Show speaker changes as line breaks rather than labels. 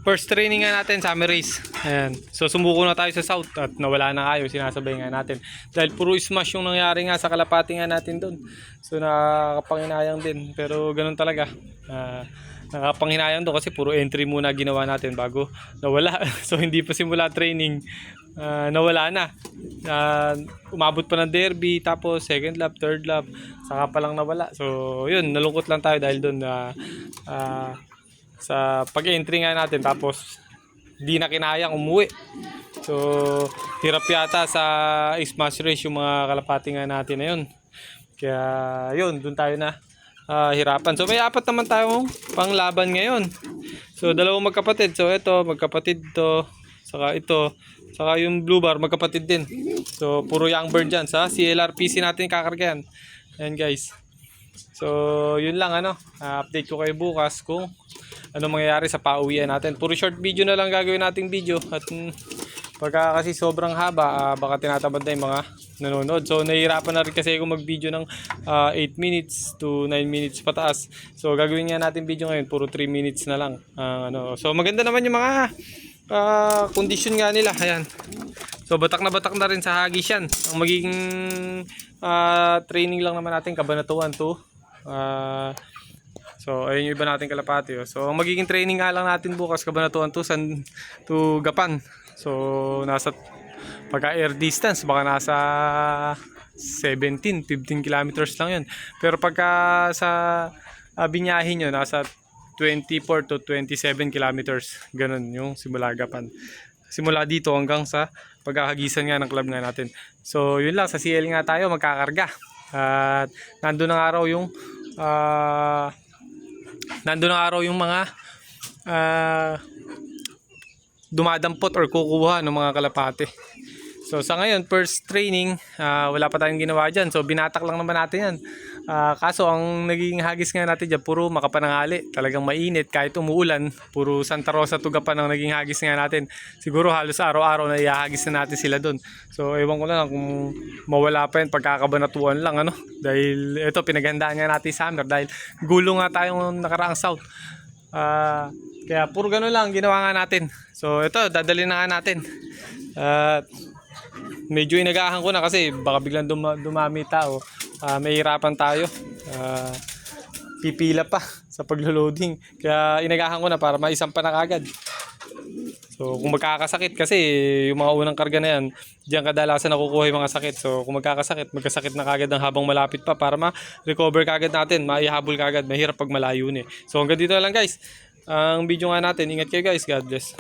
first training nga natin, summer race. Ayan. So sumuko na tayo sa south at nawala na kayo, sinasabay nga natin. Dahil puro smash yung nangyari nga sa kalapati nga natin doon. So nakakapanginayang din. Pero ganun talaga. Nakakapanginayang doon kasi puro entry muna ginawa natin bago nawala. So hindi pa simula training, nawala na. Umabot pa ng derby, tapos second lap, third lap, saka pa lang nawala. So yun, nalungkot lang tayo dahil doon sa pag-entry nga natin, tapos di na kinayang umuwi. So hirap yata sa smash race yung mga kalapati nga natin na yun. Kaya yun, doon tayo na hirapan. So may apat naman tayong panglaban ngayon. So dalawang magkapatid. So ito, magkapatid to, saka ito, saka yung blue bar, magkapatid din. So puro young bird dyan sa CLRPC natin kakargayan. Ayan guys. So yun lang update ko kayo bukas kung ano mangyayari sa pauwian natin. Puro short video na lang gagawin nating video at pagka kasi sobrang haba, baka tinatamad na yung mga nanonood. So nahihirapan na rin kasi ako mag-video ng 8 minutes to 9 minutes pataas. So gagawin nga natin video ngayon, puro 3 minutes na lang. So maganda naman yung mga condition nga nila. Ayan. So batak na rin sa hagis yan. Ang magiging training lang naman natin, Cabanatuan to so ayun yung iba natin kalapati. So ang magiging training nga lang natin bukas, Cabanatuan to Gapan. So nasa pagka air distance baka nasa 15 kilometers lang yun. Pero pagka sa binyahin nyo, nasa 24 to 27 kilometers. Ganun yung simula Gapan. Simula dito hanggang sa pagkakagisan nga ng club nga natin. So yun lang, sa CL nga tayo magkakarga. At nandun ang araw yung mga dumadampot or kukuha ng mga kalapate. So sa ngayon, first training, wala pa tayong ginawa dyan. So binatak lang naman natin yan. Kaso ang naging hagis nga natin dyan, puro makapanangali. Talagang mainit kahit umuulan. Puro Santa Rosa to Gapan ang naging hagis nga natin. Siguro halos araw-araw na ihahagis na natin sila dun. So ewan ko na lang kung mawala pa yan, pagkakabanatuan lang. Dahil ito, pinaghandaan nga natin summer. Dahil gulo nga tayong nakaraang south. Kaya puro ganun lang ginawa nga natin. So ito, dadalhin na nga natin. Medyo inagahan ko na kasi baka biglang dumami tao. May hirapan tayo. Pipila pa sa paglo-loading. Kaya inagahan ko na para maisampa na kagad. So kung magkakasakit, kasi yung mga unang karga na yan, diyan kadalasan nakukuha yung mga sakit. So kung magkasakit na kagad ng habang malapit pa para ma-recover kagad natin, maihabol kagad. Mahirap pag malayo na. So hanggang dito na lang guys ang video nga natin. Ingat kayo guys. God bless.